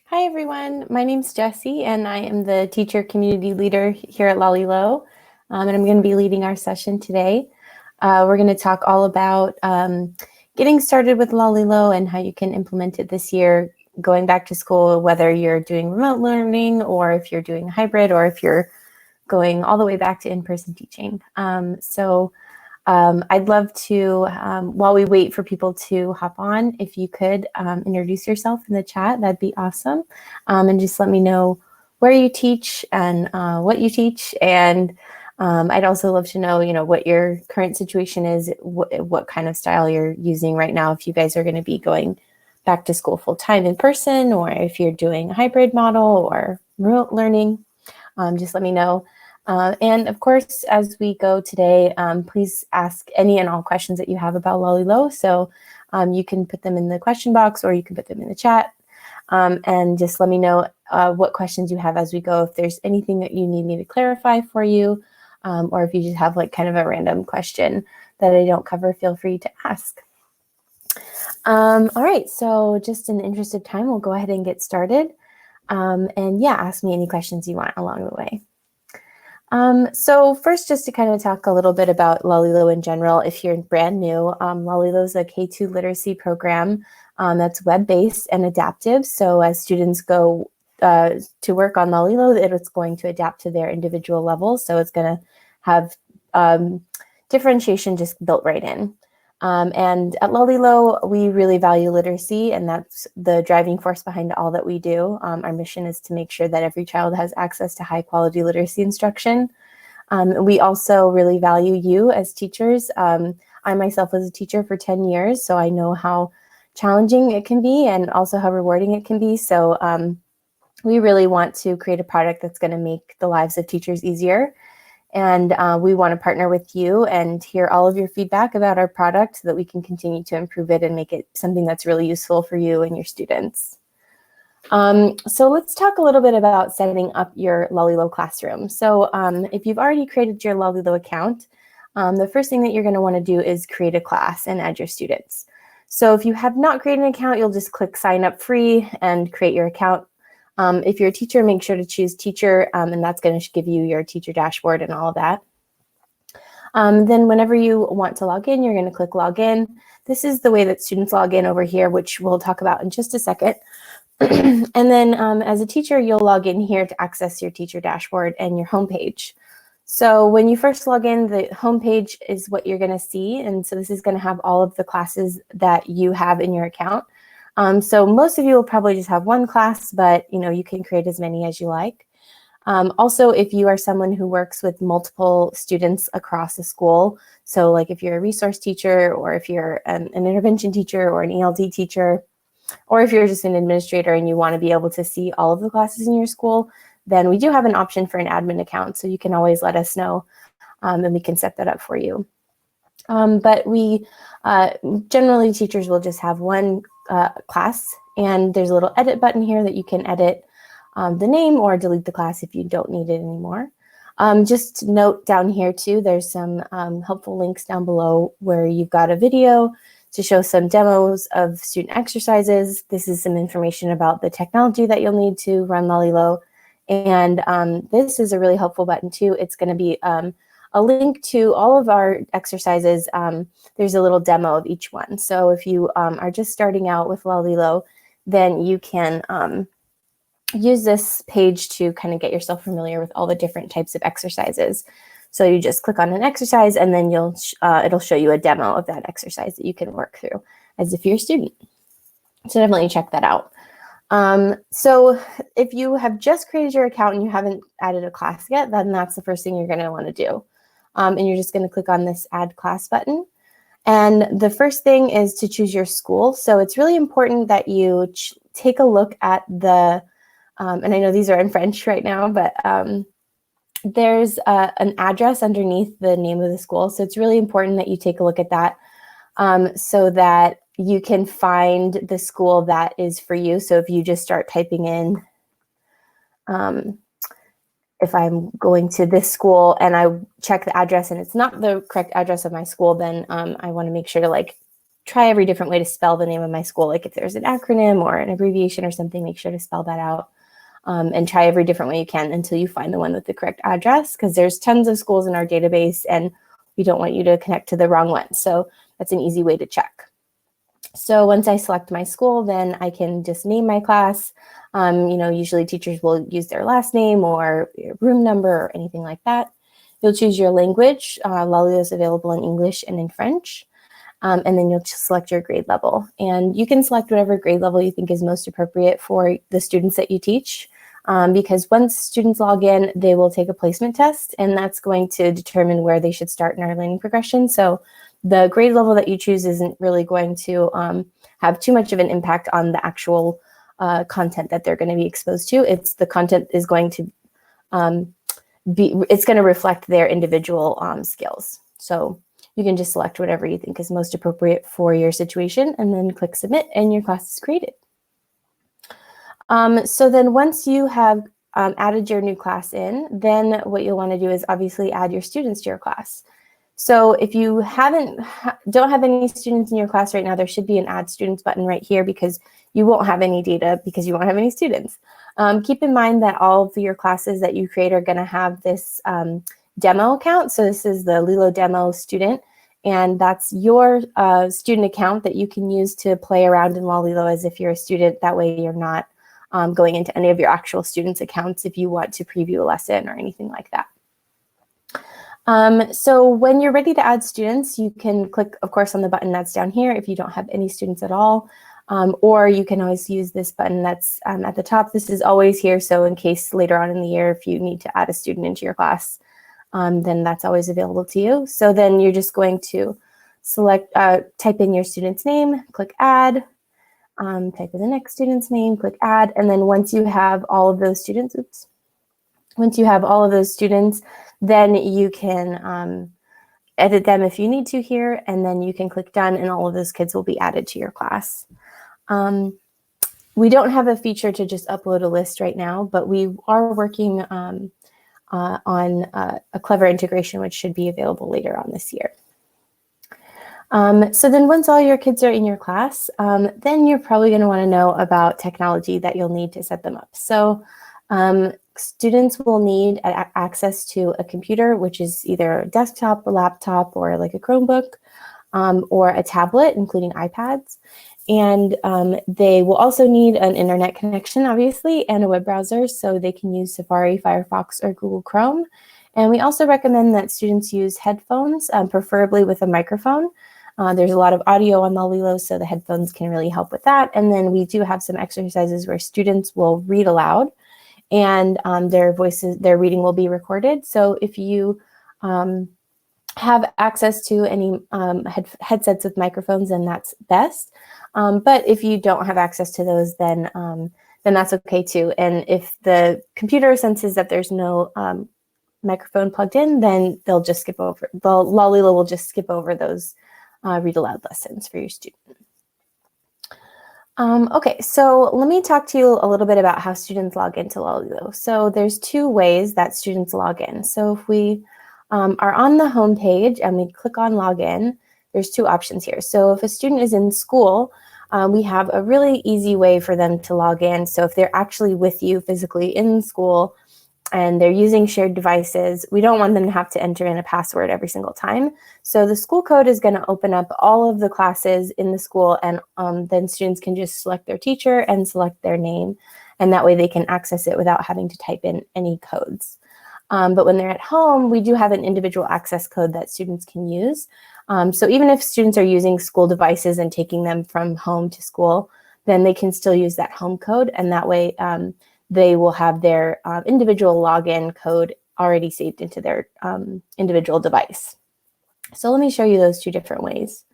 Hi, everyone. My name's Jessie, and I am the teacher community leader here at Lalilo, and I'm going to be leading our session today. We're going to talk all about getting started with Lalilo and how you can implement it this year, going back to school, whether you're doing remote learning or if you're doing hybrid or if you're going all the way back to in-person teaching. I'd love to, while we wait for people to hop on, if you could introduce yourself in the chat, that'd be awesome. And just let me know where you teach and what you teach. And I'd also love to know, what your current situation is, what kind of style you're using right now, if you guys are going to be going back to school full-time in person, or if you're doing a hybrid model or remote learning. Just let me know. And of course, as we go today, please ask any and all questions that you have about Lalilo. So you can put them in the question box or you can put them in the chat. And just let me know what questions you have as we go. If there's anything that you need me to clarify for you, or if you just have like kind of a random question that I don't cover, feel free to ask. All right, so just in the interest of time, we'll go ahead and get started. And yeah, ask me any questions you want along the way. So first, just to kind of talk a little bit about Lalilo in general, if you're brand new, Lalilo is a K-2 literacy program that's web-based and adaptive. So as students go to work on Lalilo, it's going to adapt to their individual levels. So it's going to have differentiation just built right in. And at Lalilo, we really value literacy, and that's the driving force behind all that we do. Our mission is to make sure that every child has access to high quality literacy instruction. We also really value you as teachers. I myself was a teacher for 10 years, so I know how challenging it can be and also how rewarding it can be. So we really want to create a product that's going to make the lives of teachers easier. And we want to partner with you and hear all of your feedback about our product so that we can continue to improve it and make it something that's really useful for you and your students. So let's talk a little bit about setting up your Lalilo classroom. So if you've already created your Lalilo account, the first thing that you're going to want to do is create a class and add your students. So if you have not created an account, you'll just click sign up free and create your account. If you're a teacher, make sure to choose teacher, and that's going to give you your teacher dashboard and all of that. Then whenever you want to log in, you're going to click log in. This is the way that students log in over here, which we'll talk about in just a second. And then as a teacher, you'll log in here to access your teacher dashboard and your homepage. So when you first log in, the homepage is what you're going to see. And so this is going to have all of the classes that you have in your account. So most of you will probably just have one class, but you can create as many as you like. Also, if you are someone who works with multiple students across a school, so like if you're a resource teacher, or if you're an intervention teacher or an ELD teacher, or if you're just an administrator and you want to be able to see all of the classes in your school, then we do have an option for an admin account. So you can always let us know and we can set that up for you. But we generally, teachers will just have one class, and there's a little edit button here that you can edit the name or delete the class if you don't need it anymore. Just note down here too, there's some helpful links down below where you've got a video to show some demos of student exercises. This is some information about the technology that you'll need to run Lalilo. And this is a really helpful button too. It's going to be a link to all of our exercises. There's a little demo of each one. So if you are just starting out with Lalilo, then you can use this page to kind of get yourself familiar with all the different types of exercises. So you just click on an exercise, and then it'll show you a demo of that exercise that you can work through as if you're a student. So definitely check that out. So if you have just created your account and you haven't added a class yet, then that's the first thing you're going to want to do. And you're just going to click on this add class button. And the first thing is to choose your school. So it's really important that you take a look at the, and I know these are in French right now, but there's an address underneath the name of the school. So it's really important that you take a look at that so that you can find the school that is for you. So if you just start typing in, if I'm going to this school and I check the address and it's not the correct address of my school, then I want to make sure to try every different way to spell the name of my school. Like if there's an acronym or an abbreviation or something, make sure to spell that out. And try every different way you can until you find the one with the correct address, because there's tons of schools in our database and we don't want you to connect to the wrong one. So that's an easy way to check. So once I select my school, then I can just name my class. Usually teachers will use their last name or room number or anything like that. You'll choose your language. Lalilo is available in English and in French. And then you'll just select your grade level. And you can select whatever grade level you think is most appropriate for the students that you teach. Because once students log in, they will take a placement test, and that's going to determine where they should start in our learning progression. So the grade level that you choose isn't really going to have too much of an impact on the actual content that they're going to be exposed to. It's the content is going to it's going to reflect their individual skills. So you can just select whatever you think is most appropriate for your situation and then click submit, and your class is created. So then once you have added your new class in, then what you'll want to do is obviously add your students to your class. So if you don't have any students in your class right now, there should be an add students button right here, because you won't have any data because you won't have any students. Keep in mind that all of your classes that you create are going to have this demo account. So this is the Lilo demo student, and that's your student account that you can use to play around in Lalilo as if you're a student. That way you're not going into any of your actual students' accounts if you want to preview a lesson or anything like that. So when you're ready to add students, you can click, of course, on the button that's down here if you don't have any students at all, or you can always use this button that's at the top. This is always here, so in case later on in the year, if you need to add a student into your class, then that's always available to you. So then you're just going to select, type in your student's name, click add, type in the next student's name, click add, and then once you have all of those students, then you can edit them if you need to here, and then you can click done, and all of those kids will be added to your class. We don't have a feature to just upload a list right now, but we are working on a clever integration, which should be available later on this year. So then once all your kids are in your class, then you're probably going to want to know about technology that you'll need to set them up. So students will need access to a computer, which is either a desktop, a laptop, or like a Chromebook, or a tablet, including iPads. And they will also need an internet connection, obviously, and a web browser, so they can use Safari, Firefox, or Google Chrome. And we also recommend that students use headphones, preferably with a microphone. There's a lot of audio on Lalilo, so the headphones can really help with that. And then we do have some exercises where students will read aloud, and their reading will be recorded. So if you have access to any headsets with microphones, then that's best. But if you don't have access to those, then that's okay too. And if the computer senses that there's no microphone plugged in, then they'll just skip over. Lalilo will just skip over those read aloud lessons for your student. Okay, so let me talk to you a little bit about how students log into Lalilo. So there's two ways that students log in. So if we are on the home page and we click on login, there's two options here. So if a student is in school, we have a really easy way for them to log in. So if they're actually with you physically in school and they're using shared devices, we don't want them to have to enter in a password every single time. So the school code is going to open up all of the classes in the school, and then students can just select their teacher and select their name, and that way they can access it without having to type in any codes. But when they're at home, we do have an individual access code that students can use. So even if students are using school devices and taking them from home to school, then they can still use that home code, and that way they will have their individual login code already saved into their individual device. So let me show you those two different ways.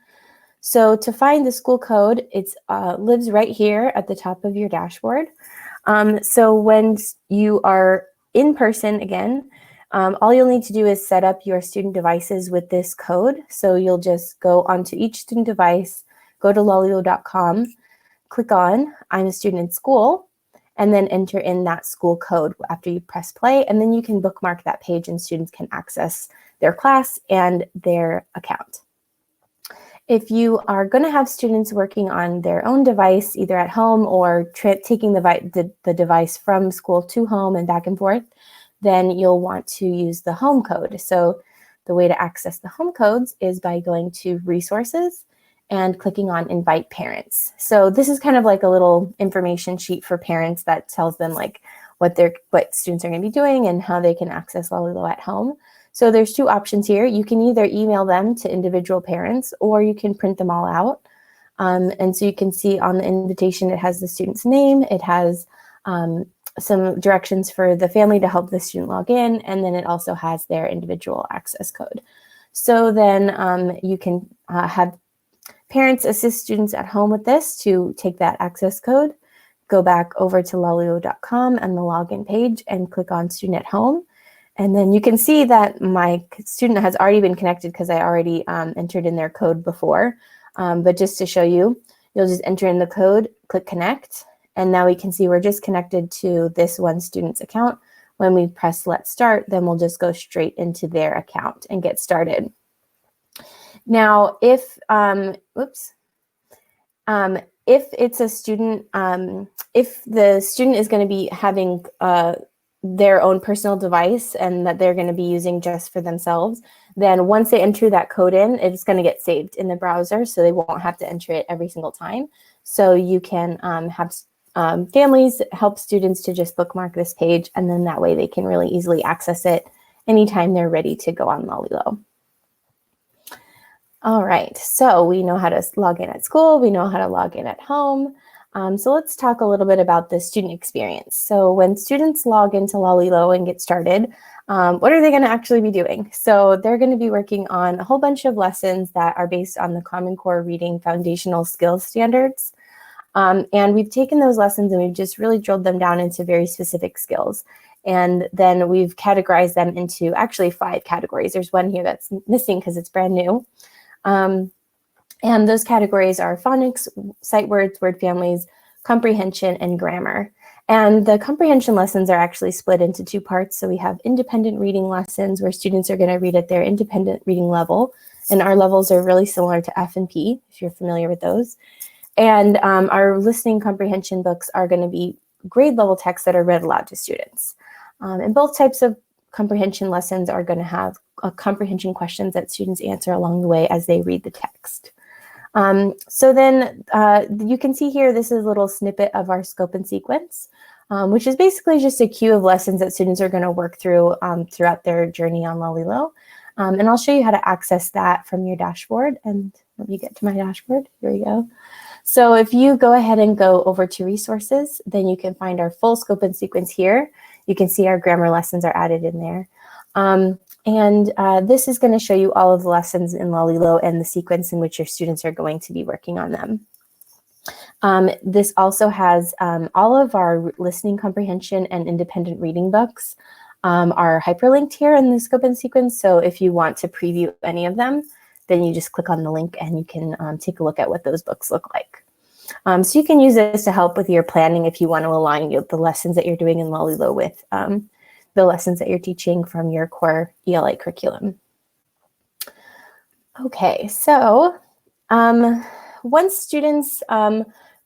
So to find the school code, it lives right here at the top of your dashboard. So when you are in person again, all you'll need to do is set up your student devices with this code. So you'll just go onto each student device, go to lalilo.com, click on I'm a student in school, and then enter in that school code after you press play, and then you can bookmark that page and students can access their class and their account. If you are going to have students working on their own device, either at home or taking the device from school to home and back and forth, then you'll want to use the home code. So the way to access the home codes is by going to Resources and clicking on Invite Parents. So this is kind of like a little information sheet for parents that tells them like what students are going to be doing and how they can access Lalilo at home. So there's two options here. You can either email them to individual parents or you can print them all out. And so you can see on the invitation, it has the student's name, it has some directions for the family to help the student log in, and then it also has their individual access code. So then you can have parents assist students at home with this to take that access code, go back over to lalilo.com and the login page and click on Student at Home. And then you can see that my student has already been connected because I already entered in their code before. But just to show you, you'll just enter in the code, click Connect, and now we can see we're just connected to this one student's account. When we press Let's Start, then we'll just go straight into their account and get started. Now, if it's a student, if the student is going to be having their own personal device and that they're going to be using just for themselves, then once they enter that code in, it's going to get saved in the browser, so they won't have to enter it every single time. So you can have families help students to just bookmark this page, and then that way they can really easily access it anytime they're ready to go on Lalilo. All right, so we know how to log in at school, we know how to log in at home. So let's talk a little bit about the student experience. So when students log into Lalilo and get started, what are they going to actually be doing? So they're going to be working on a whole bunch of lessons that are based on the Common Core Reading Foundational Skills Standards. And we've taken those lessons and we've just really drilled them down into very specific skills. And then we've categorized them into actually 5 categories. There's one here that's missing because it's brand new. And those categories are phonics, sight words, word families, comprehension, and grammar. And the comprehension lessons are actually split into 2 parts. So we have independent reading lessons where students are going to read at their independent reading level. And our levels are really similar to F and P, if you're familiar with those. And our listening comprehension books are going to be grade level texts that are read aloud to students. And both types of comprehension lessons are going to have comprehension questions that students answer along the way as they read the text. So then you can see here, this is a little snippet of our scope and sequence, which is basically just a queue of lessons that students are going to work through throughout their journey on Lalilo. And I'll show you how to access that from your dashboard. And let me get to my dashboard. Here we go. So if you go ahead and go over to Resources, then you can find our full scope and sequence here. You can see our grammar lessons are added in there. This is going to show you all of the lessons in Lalilo and the sequence in which your students are going to be working on them. This also has all of our listening comprehension and independent reading books are hyperlinked here in the scope and sequence. So if you want to preview any of them, then you just click on the link and you can take a look at what those books look like. So you can use this to help with your planning if you want to align the lessons that you're doing in Lalilo with the lessons that you're teaching from your core ELA curriculum. Okay, so once students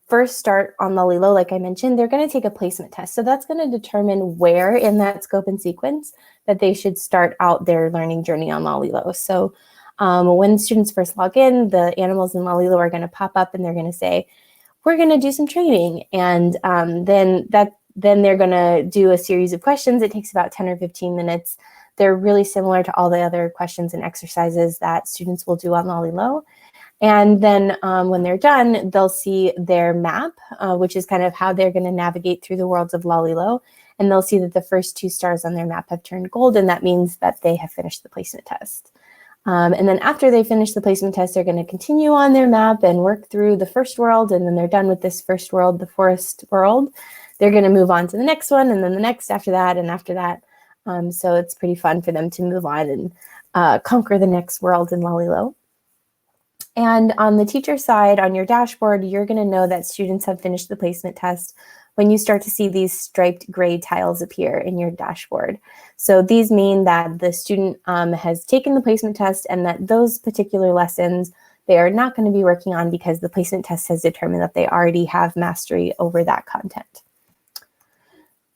first start on Lalilo, like I mentioned, they're going to take a placement test. So that's going to determine where in that scope and sequence that they should start out their learning journey on Lalilo. So when students first log in, the animals in Lalilo are going to pop up and they're going to say, we're going to do some training. And then they're going to do a series of questions. It takes about 10 or 15 minutes. They're really similar to all the other questions and exercises that students will do on Lalilo. And then when they're done, they'll see their map, which is kind of how they're going to navigate through the worlds of Lalilo. And they'll see that the first 2 stars on their map have turned gold, and that means that they have finished the placement test. And then after they finish the placement test, they're going to continue on their map and work through the first world. And then they're done with this first world, the forest world. They're going to move on to the next one, and then the next after that, and after that. So it's pretty fun for them to move on and conquer the next world in Lalilo. And on the teacher side, on your dashboard, you're going to know that students have finished the placement test when you start to see these striped gray tiles appear in your dashboard. So these mean that the student has taken the placement test and that those particular lessons they are not going to be working on because the placement test has determined that they already have mastery over that content.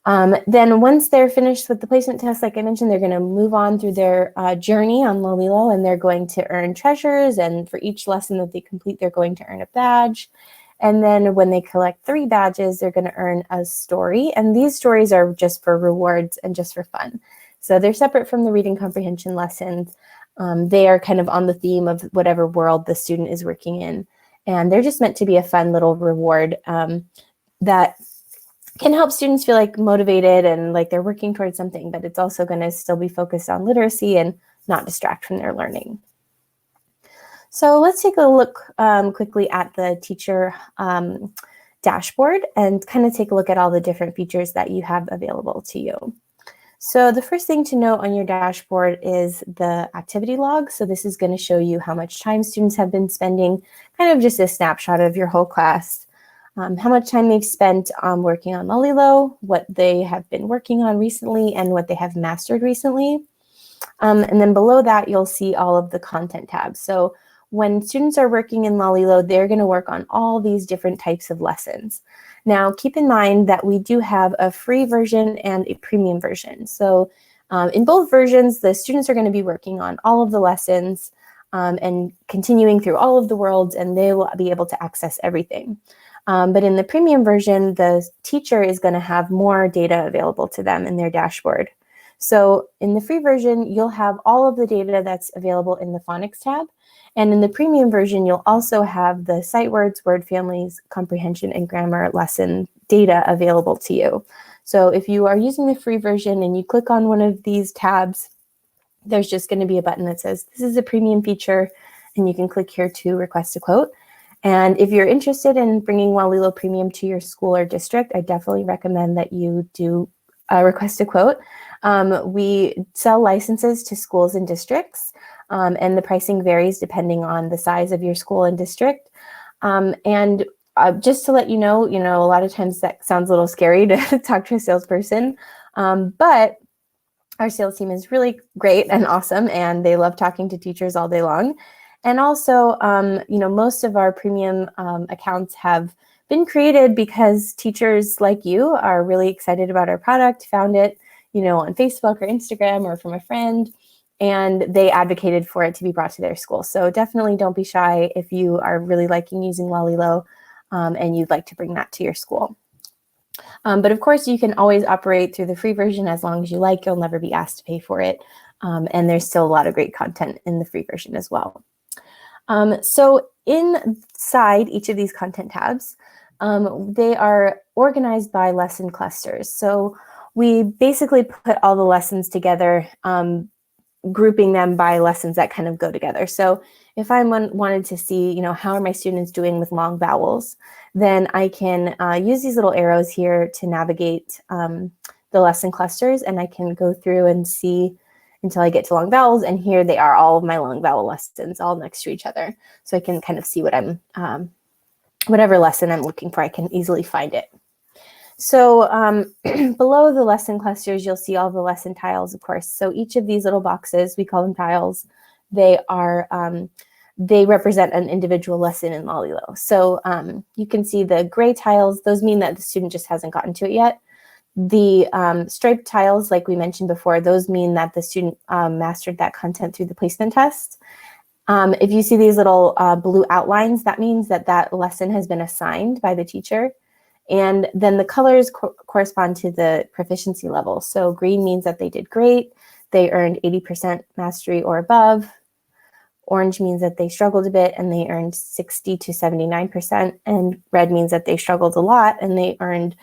Then once they're finished with the placement test, like I mentioned, they're going to move on through their journey on Lalilo, and they're going to earn treasures, and for each lesson that they complete, they're going to earn a badge. And then when they collect 3 badges, they're going to earn a story, and these stories are just for rewards and just for fun. So they're separate from the reading comprehension lessons. They are kind of on the theme of whatever world the student is working in, and they're just meant to be a fun little reward that can help students feel like motivated and like they're working towards something, but it's also going to still be focused on literacy and not distract from their learning. So let's take a look quickly at the teacher dashboard and kind of take a look at all the different features that you have available to you. So the first thing to note on your dashboard is the activity log. So this is going to show you how much time students have been spending, kind of just a snapshot of your whole class. How much time they've spent working on Lalilo, what they have been working on recently, and what they have mastered recently. And then below that, you'll see all of the content tabs. So when students are working in Lalilo, they're going to work on all these different types of lessons. Now, keep in mind that we do have a free version and a premium version. So in both versions, the students are going to be working on all of the lessons and continuing through all of the worlds, and they will be able to access everything. But in the premium version, the teacher is going to have more data available to them in their dashboard. So in the free version, you'll have all of the data that's available in the phonics tab. And in the premium version, you'll also have the sight words, word families, comprehension, and grammar lesson data available to you. So if you are using the free version and you click on one of these tabs, there's just going to be a button that says, this is a premium feature, and you can click here to request a quote. And if you're interested in bringing Lalilo Premium to your school or district, I definitely recommend that you do request a quote. We sell licenses to schools and districts, and the pricing varies depending on the size of your school and district. And just to let you know, a lot of times that sounds a little scary to talk to a salesperson, but our sales team is really great and awesome, and they love talking to teachers all day long. And also, most of our premium accounts have been created because teachers like you are really excited about our product, found it, on Facebook or Instagram or from a friend, and they advocated for it to be brought to their school. So definitely don't be shy if you are really liking using Lalilo and you'd like to bring that to your school. But of course, you can always operate through the free version as long as you like. You'll never be asked to pay for it. And there's still a lot of great content in the free version as well. So inside each of these content tabs, they are organized by lesson clusters. So we basically put all the lessons together, grouping them by lessons that kind of go together. So if I wanted to see, how are my students doing with long vowels, then I can use these little arrows here to navigate the lesson clusters, and I can go through and see until I get to long vowels, and here they are, all of my long vowel lessons all next to each other. So I can kind of see what I'm, whatever lesson I'm looking for, I can easily find it. So below the lesson clusters, you'll see all the lesson tiles, of course. So each of these little boxes, we call them tiles, they represent an individual lesson in Lalilo. So you can see the gray tiles, those mean that the student just hasn't gotten to it yet. The striped tiles, like we mentioned before, those mean that the student mastered that content through the placement test. If you see these little blue outlines, that means that that lesson has been assigned by the teacher. And then the colors correspond to the proficiency level. So green means that they did great. They earned 80% mastery or above. Orange means that they struggled a bit and they earned 60 to 79%. And red means that they struggled a lot and they earned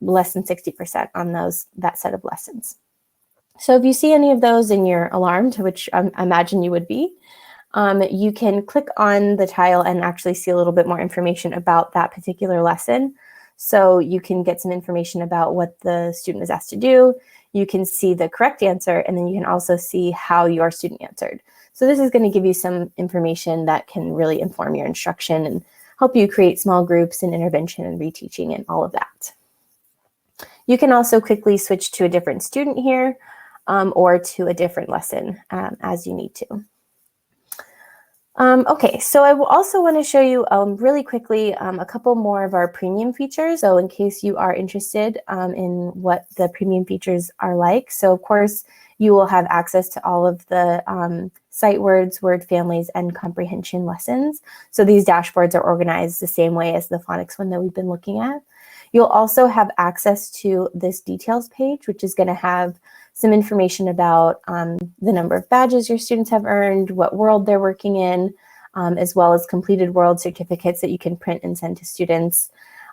less than 60% on that set of lessons. So if you see any of those and you're alarmed, which I imagine you would be, you can click on the tile and actually see a little bit more information about that particular lesson. So you can get some information about what the student was asked to do. You can see the correct answer, and then you can also see how your student answered. So this is going to give you some information that can really inform your instruction and help you create small groups and intervention and reteaching and all of that. You can also quickly switch to a different student here or to a different lesson as you need to. Okay, so I will also want to show you really quickly a couple more of our premium features. So in case you are interested in what the premium features are like. So of course, you will have access to all of the sight words, word families, and comprehension lessons. So these dashboards are organized the same way as the phonics one that we've been looking at. You'll also have access to this details page, which is going to have some information about the number of badges your students have earned, what world they're working in, as well as completed world certificates that you can print and send to students.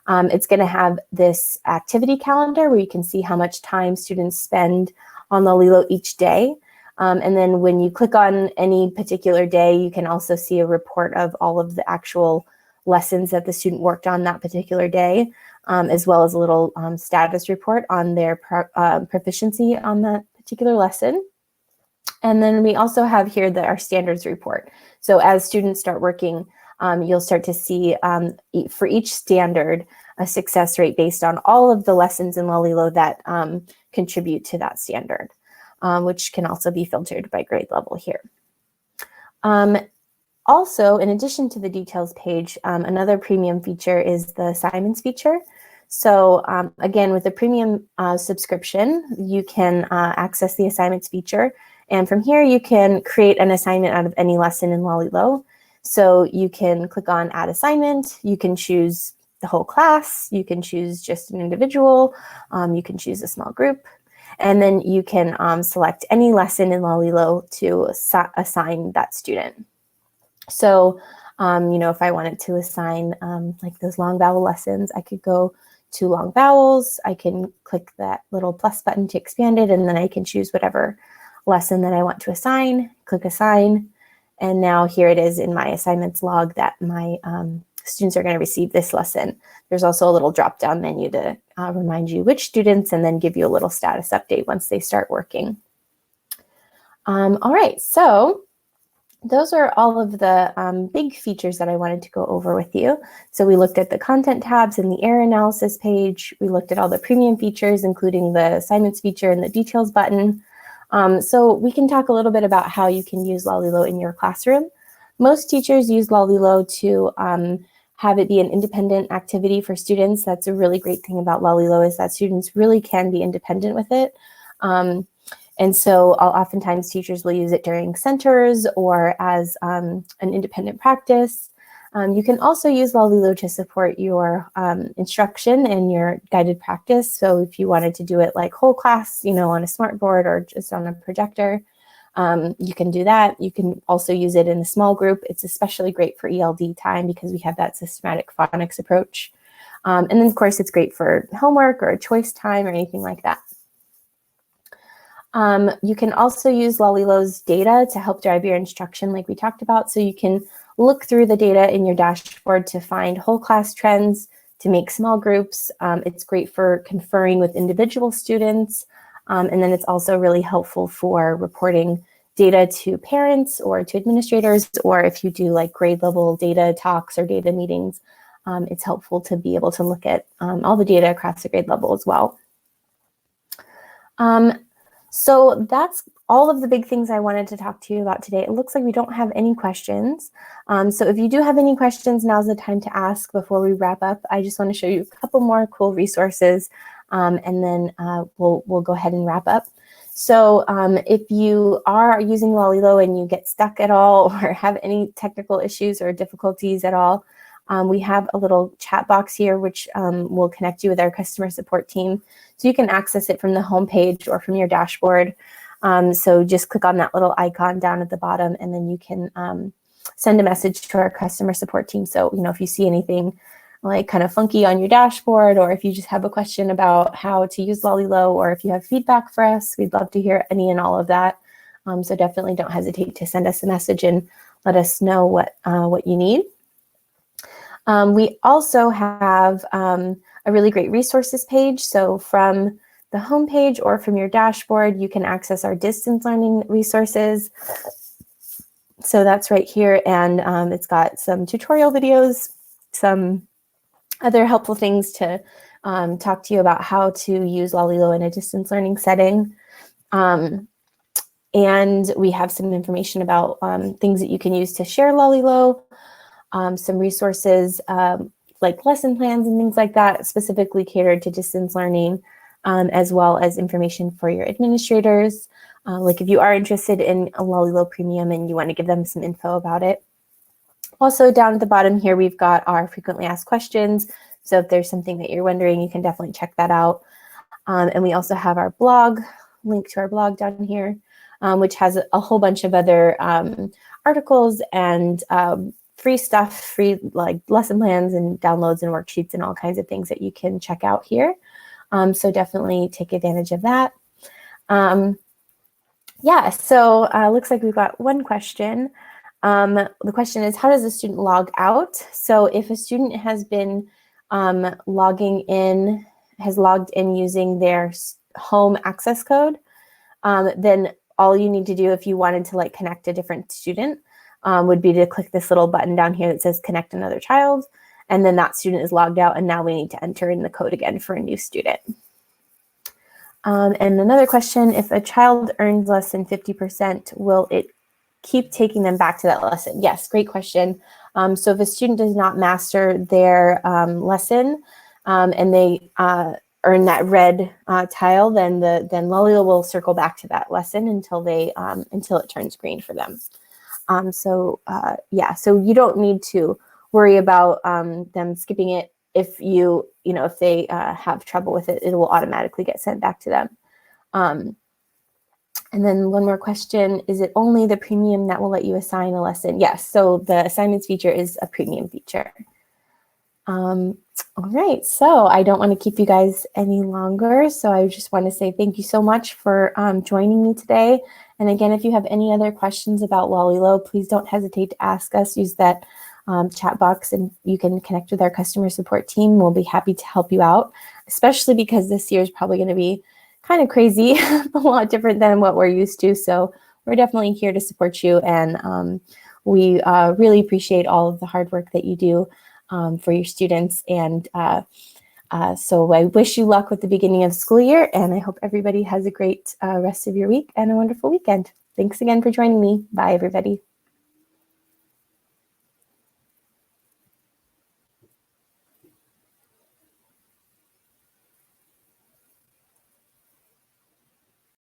It's going to have this activity calendar where you can see how much time students spend on Lalilo each day. And then when you click on any particular day, you can also see a report of all of the actual lessons that the student worked on that particular day, as well as a little status report on their proficiency on that particular lesson. And then we also have here our standards report. So as students start working, you'll start to see for each standard a success rate based on all of the lessons in Lalilo that contribute to that standard, which can also be filtered by grade level here. Also, in addition to the details page, another premium feature is the assignments feature. So again, with the premium subscription, you can access the assignments feature. And from here, you can create an assignment out of any lesson in Lalilo. So you can click on Add Assignment. You can choose the whole class. You can choose just an individual. You can choose a small group. And then you can select any lesson in Lalilo to assign that student. So, if I wanted to assign like those long vowel lessons, I could go to long vowels. I can click that little plus button to expand it, and then I can choose whatever lesson that I want to assign, click assign. And now here it is in my assignments log that my students are going to receive this lesson. There's also a little drop-down menu to remind you which students and then give you a little status update once they start working. All right, so those are all of the big features that I wanted to go over with you. So we looked at the content tabs and the error analysis page. We looked at all the premium features, including the assignments feature and the details button. So we can talk a little bit about how you can use Lalilo in your classroom. Most teachers use Lalilo to have it be an independent activity for students. That's a really great thing about Lalilo, is that students really can be independent with it. And so oftentimes teachers will use it during centers or as an independent practice. You can also use Lalilo to support your instruction and your guided practice. So if you wanted to do it like whole class, on a smartboard or just on a projector, you can do that. You can also use it in a small group. It's especially great for ELD time because we have that systematic phonics approach. And then of course it's great for homework or choice time or anything like that. You can also use Lalilo's data to help drive your instruction like we talked about. So you can look through the data in your dashboard to find whole class trends, to make small groups. It's great for conferring with individual students. And then it's also really helpful for reporting data to parents or to administrators, or if you do like grade level data talks or data meetings, it's helpful to be able to look at all the data across the grade level as well. So that's all of the big things I wanted to talk to you about today. It looks like we don't have any questions. So if you do have any questions, now's the time to ask before we wrap up. I just want to show you a couple more cool resources, and then we'll go ahead and wrap up. So if you are using Lalilo and you get stuck at all or have any technical issues or difficulties at all, we have a little chat box here which will connect you with our customer support team. So you can access it from the home page or from your dashboard. So just click on that little icon down at the bottom, and then you can send a message to our customer support team. So, if you see anything like kind of funky on your dashboard, or if you just have a question about how to use Lalilo, or if you have feedback for us, we'd love to hear any and all of that. So definitely don't hesitate to send us a message and let us know what you need. We also have a really great resources page. So from the home page or from your dashboard, you can access our distance learning resources. So that's right here, and it's got some tutorial videos, some other helpful things to talk to you about how to use Lalilo in a distance learning setting. And we have some information about things that you can use to share Lalilo, some resources like lesson plans and things like that, specifically catered to distance learning, as well as information for your administrators. Like if you are interested in a Lalilo Premium and you want to give them some info about it. Also down at the bottom here, we've got our frequently asked questions. So if there's something that you're wondering, you can definitely check that out. And we also have our blog, link to our blog down here, which has a whole bunch of other articles and free stuff, free like lesson plans and downloads and worksheets and all kinds of things that you can check out here. So definitely take advantage of that. Yeah, so looks like we've got one question. The question is, how does a student log out? So if a student has been logged in using their home access code, then all you need to do if you wanted to like connect a different student would be to click this little button down here that says connect another child, and then that student is logged out, and now we need to enter in the code again for a new student. And another question, if a child earns less than 50%, will it keep taking them back to that lesson? Yes, great question. So if a student does not master their lesson and they earn that red tile, then Lalilo will circle back to that lesson until it turns green for them. Yeah, so you don't need to worry about them skipping it. If if they have trouble with it, it will automatically get sent back to them. And then one more question, is it only the premium that will let you assign a lesson? Yes, so the assignments feature is a premium feature. All right, so I don't want to keep you guys any longer, so I just want to say thank you so much for joining me today. And again, if you have any other questions about Lalilo, please don't hesitate to ask us. Use that chat box and you can connect with our customer support team. We'll be happy to help you out, especially because this year is probably going to be kind of crazy, a lot different than what we're used to. So we're definitely here to support you, and we really appreciate all of the hard work that you do for your students. And so I wish you luck with the beginning of the school year, and I hope everybody has a great rest of your week and a wonderful weekend. Thanks again for joining me. Bye, everybody.